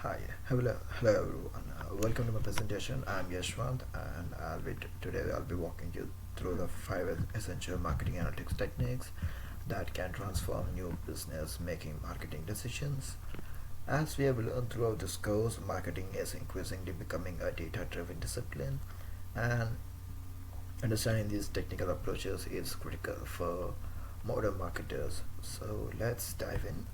Hi, hello everyone. Welcome to my presentation. I'm Yashwant, and today I'll be walking you through the five essential marketing analytics techniques that can transform new business making marketing decisions. As we have learned throughout this course, marketing is increasingly becoming a data-driven discipline, and understanding these technical approaches is critical for modern marketers. So let's dive in.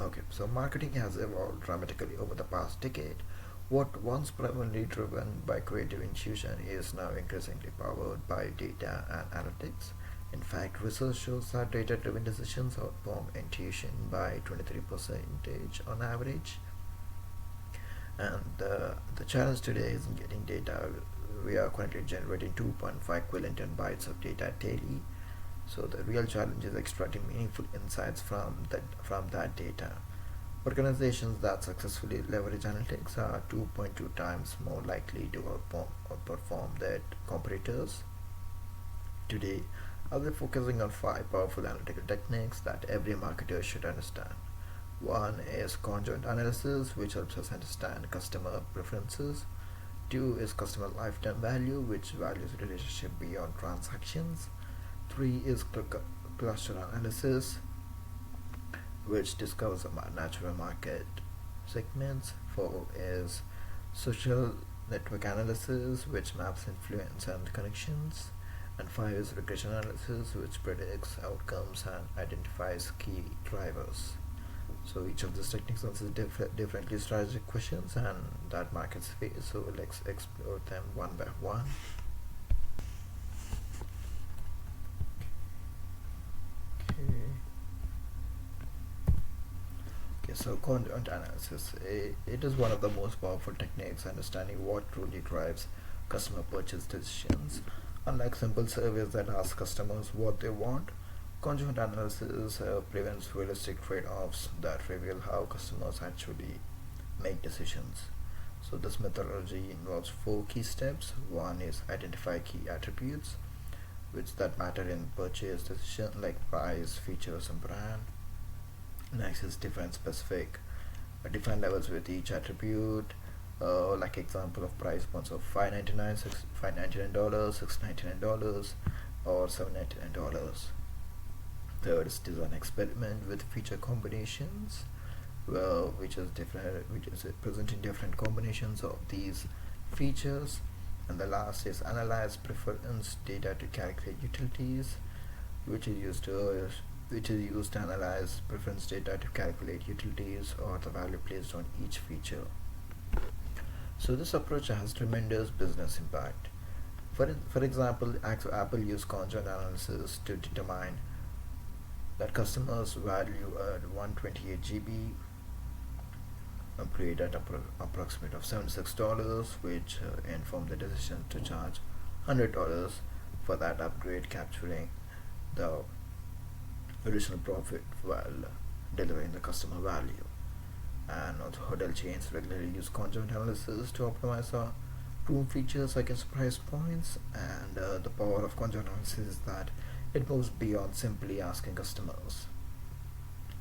Okay, so marketing has evolved dramatically over the past decade. What once primarily driven by creative intuition is now increasingly powered by data and analytics. In fact, research shows that data driven decisions outperform intuition by 23% on average. And the challenge today is in getting data. We are currently generating 2.5 quillion bytes of data daily. So the real challenge is extracting meaningful insights from that data. Organizations that successfully leverage analytics are 2.2 times more likely to outperform their competitors. Today, I'll be focusing on five powerful analytical techniques that every marketer should understand. One is conjoint analysis, which helps us understand customer preferences. Two is customer lifetime value, which values relationship beyond transactions. Three is cluster analysis, which discovers natural market segments. Four is social network analysis, which maps influence and connections. And five is regression analysis, which predicts outcomes and identifies key drivers. So each of these techniques answers differently strategic questions and that markets face. So let's explore them one by one. Okay. Okay, so content analysis. It is one of the most powerful techniques understanding what truly drives customer purchase decisions. Unlike simple surveys that ask customers what they want, conjoint analysis prevents realistic trade-offs that reveal how customers actually make decisions. So this methodology involves four key steps. One is identify key attributes which that matter in purchase decision like price, features and brand. Next is define specific define levels with each attribute, like example of price points of $5.99, $6.99, or $7.99. Third is design experiment with feature combinations, which is presenting different combinations of these features. And the last is analyze preference data to calculate utilities, which is used to analyze preference data to calculate utilities or the value placed on each feature. So this approach has tremendous business impact. For example, Apple used conjoint analysis to determine that customers value at 128 GB upgrade at approximate of $76, which informed the decision to charge $100 for that upgrade, capturing the additional profit while delivering the customer value. And also, hotel chains regularly use conjoint analysis to optimize room features against price points. And the power of conjoint analysis is that it moves beyond simply asking customers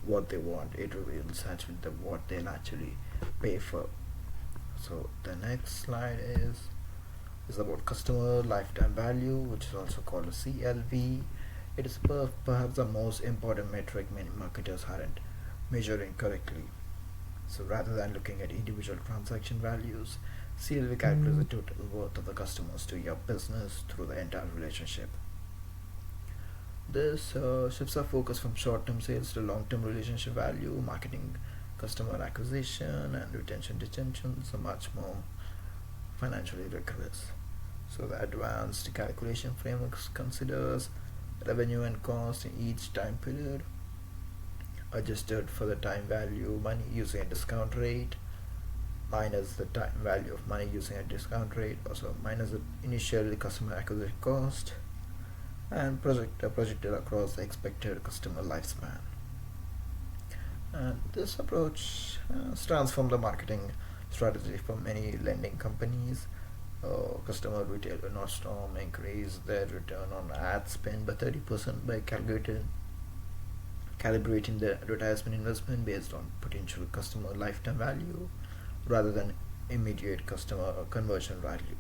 what they want. It reveals actually what they'll actually pay for. So the next slide is about customer lifetime value, which is also called a CLV. It is perhaps the most important metric many marketers aren't measuring correctly. So rather than looking at individual transaction values, CLV calculates the total worth of the customers to your business through the entire relationship. This shifts our focus from short-term sales to long-term relationship value. Marketing, customer acquisition and retention are much more financially rigorous. So the advanced calculation frameworks considers revenue and cost in each time period, adjusted for the time value money using a discount rate, minus the time value of money using a discount rate, also minus the initial customer acquisition cost, and projected across the expected customer lifespan. And this approach has transformed the marketing strategy for many lending companies. Customer retailer Nordstrom increased their return on ad spend by 30% by calibrating the advertisement investment based on potential customer lifetime value rather than immediate customer conversion value.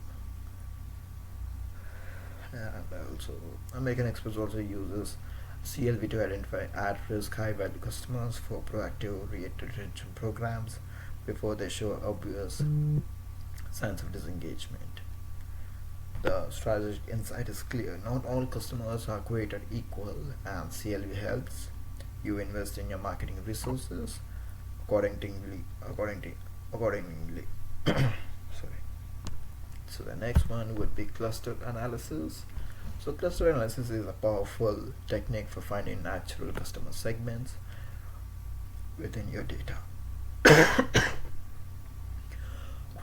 And also, American Express also uses CLV to identify at-risk high-value customers for proactive retention programs before they show obvious signs of disengagement. The strategic insight is clear. Not all customers are created equal, and CLV helps you invest in your marketing resources accordingly. Accordingly. Sorry. So the next one would be cluster analysis. So cluster analysis is a powerful technique for finding natural customer segments within your data.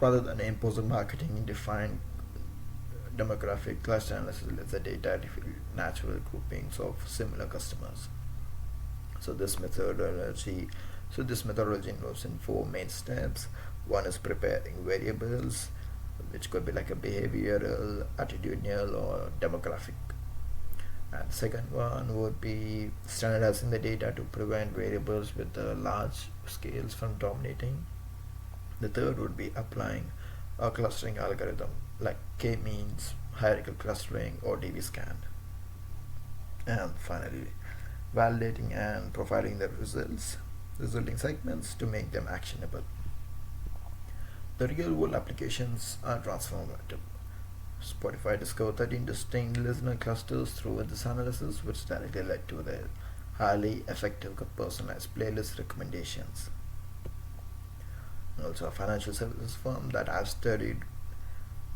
Rather than imposing marketing defined demographic, cluster analysis lets the data reveal natural groupings of similar customers. So this methodology involves in four main steps. One is preparing variables, which could be like a behavioral, attitudinal, or demographic. And the second one would be standardizing the data to prevent variables with large scales from dominating. The third would be applying a clustering algorithm like k-means, hierarchical clustering, or DB-scan. And finally, validating and profiling the resulting segments to make them actionable. The real-world applications are transformative. Spotify discovered 13 distinct listener clusters through this analysis, which directly led to their highly effective personalized playlist recommendations. And also, a financial services firm that I've studied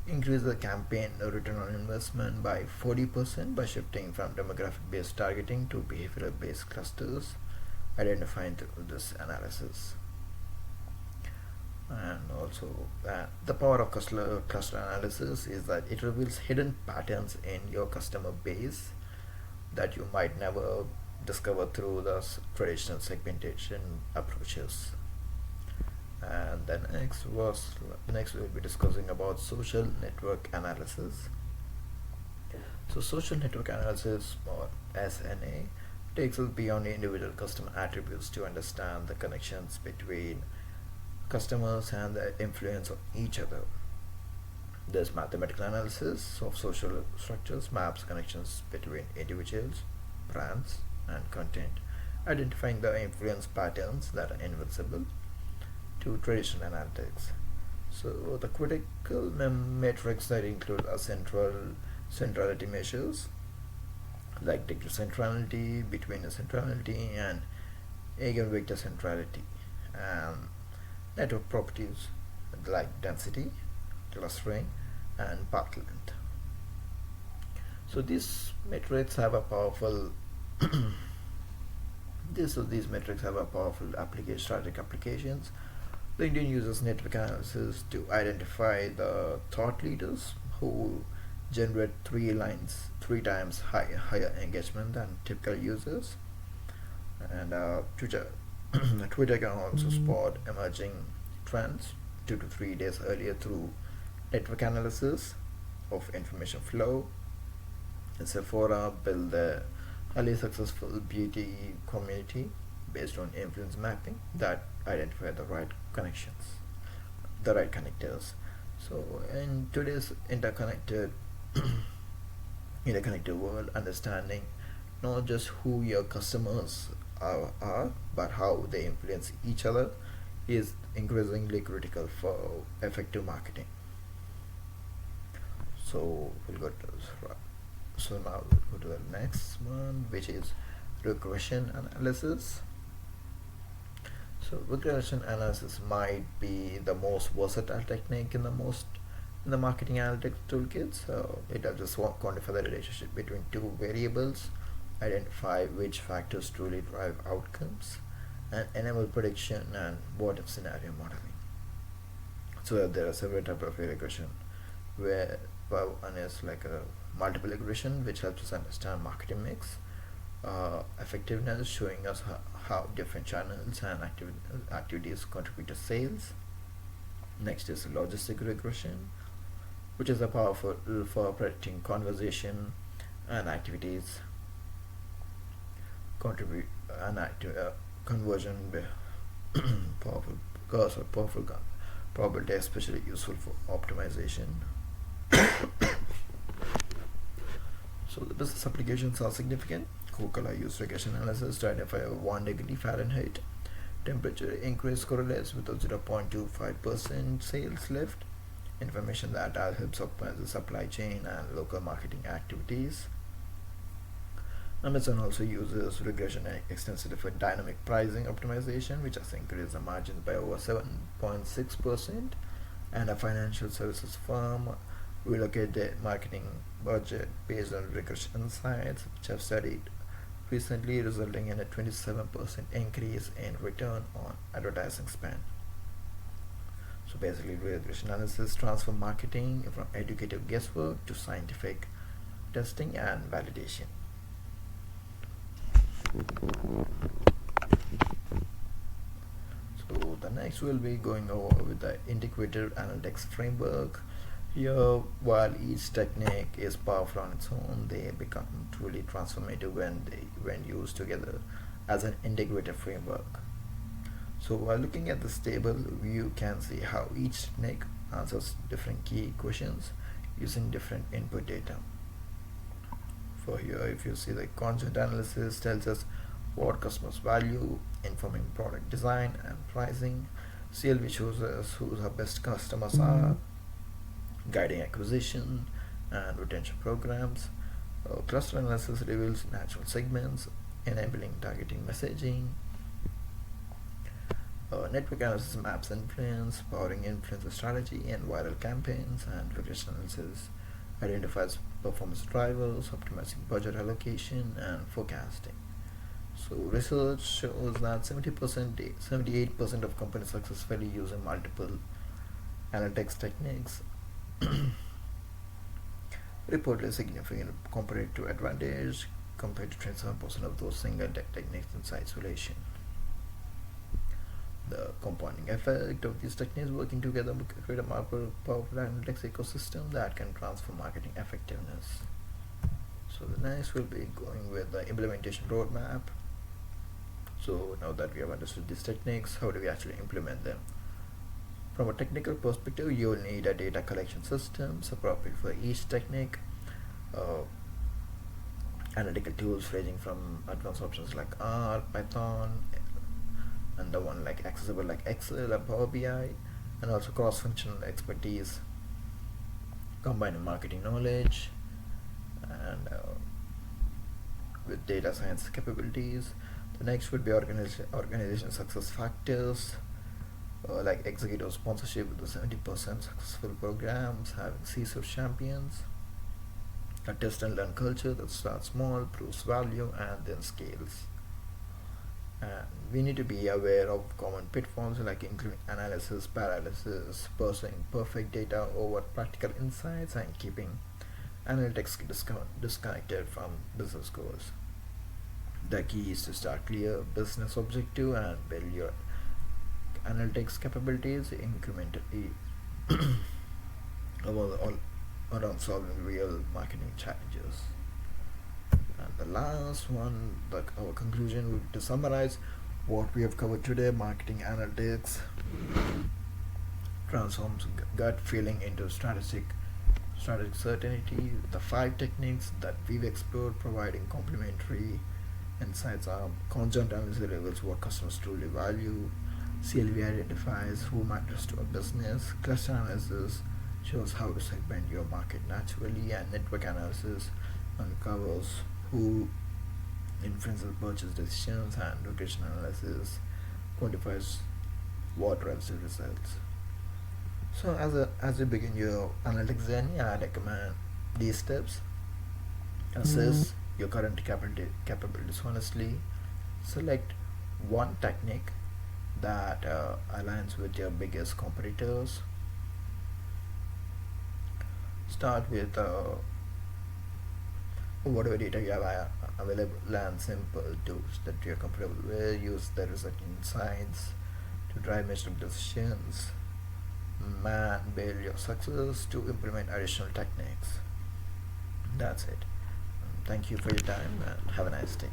increased the campaign return on investment by 40% by shifting from demographic-based targeting to behavioral-based clusters identified through this analysis. And also, the power of cluster analysis is that it reveals hidden patterns in your customer base that you might never discover through the traditional segmentation approaches. And then next we'll be discussing about social network analysis. So social network analysis, or SNA, takes us beyond individual customer attributes to understand the connections between customers and the influence of each other. This mathematical analysis of social structures maps connections between individuals, brands, and content, identifying the influence patterns that are invisible to traditional analytics. So the critical metrics that include a centrality measures like degree centrality, between centrality, and eigenvector centrality, and network properties like density, clustering, and path length. So these metrics have a powerful these metrics have a powerful strategic applications. LinkedIn uses network analysis to identify the thought leaders who generate three times higher engagement than typical users. And Twitter can also spot emerging trends 2 to 3 days earlier through network analysis of information flow. And Sephora built a highly successful beauty community based on influence mapping that identify the right connectors. So in today's interconnected world, understanding not just who your customers are but how they influence each other is increasingly critical for effective marketing. So now we'll go to the next one, which is regression analysis. So regression analysis might be the most versatile technique in the marketing analytics toolkit. So it helps us quantify the relationship between two variables, identify which factors truly drive outcomes, and enable prediction and what-if scenario modeling. So there are several types of regression, where one is like a multiple regression, which helps us understand marketing mix, effectiveness, showing us how different channels and activities contribute to sales. Next is logistic regression, which is a powerful for predicting conversation and activities contribute an active conversion powerful cause or powerful probability, especially useful for optimization. So the business applications are significant. Coca-Cola used regression analysis to identify a 1 degree Fahrenheit temperature increase correlates with a 0.25% sales lift, information that helps optimize the supply chain and local marketing activities. Amazon also uses regression extensively for dynamic pricing optimization, which has increased the margins by over 7.6%. And a financial services firm relocate their marketing budget based on regression insights, which have studied recently, resulting in a 27% increase in return on advertising spend. So basically, regression analysis transforms marketing from educative guesswork to scientific testing and validation. So the next we'll be going over with the integrated analytics framework. Here, while each technique is powerful on its own, they become truly transformative when used together as an integrated framework. So while looking at this table, you can see how each technique answers different key questions using different input data. For here, if you see the content analysis tells us what customers value, informing product design and pricing. CLV shows us who our best customers are, guiding acquisition and retention programs. Cluster analysis reveals natural segments, enabling targeting messaging. Network analysis maps influence, powering influencer strategy and viral campaigns, and regression analysis identifies performance drivers, optimizing budget allocation and forecasting. So research shows that 78% of companies successfully using multiple analytics techniques report a significant comparative advantage compared to 27% of those single techniques in isolation. The compounding effect of these techniques working together will create a more powerful analytics ecosystem that can transform marketing effectiveness. So the next will be going with the implementation roadmap. So now that we have understood these techniques, how do we actually implement them? From a technical perspective, you will need a data collection system appropriate for each technique, analytical tools ranging from advanced options like R, Python, and the one like accessible like Excel or Power BI, and also cross-functional expertise, combining marketing knowledge and with data science capabilities. The next would be organization success factors, like executive sponsorship with the 70% successful programs, having CISO champions, a test and learn culture that starts small, proves value, and then scales. And we need to be aware of common pitfalls like including analysis paralysis, pursuing perfect data over practical insights, and keeping analytics disconnected from business goals. The key is to start clear business objective and build your analytics capabilities incrementally around solving real marketing challenges. And the last one, our conclusion would to summarize what we have covered today. Marketing analytics transforms gut feeling into strategic certainty. The 5 techniques that we've explored providing complementary insights are: content analysis reveals what customers truly value, CLV identifies who matters to a business, cluster analysis shows how to segment your market naturally, and network analysis uncovers who influences purchase decisions, and regression analysis quantifies what drives the results. So as you begin your analytics journey, I recommend these steps. Assess your current capabilities honestly. Select one technique that aligns with your biggest competitors. Start with whatever data you have available and simple tools that you're comfortable with. Use the resulting insights to drive measurable decisions. man build your success to implement additional techniques. That's it. Thank you for your time and have a nice day.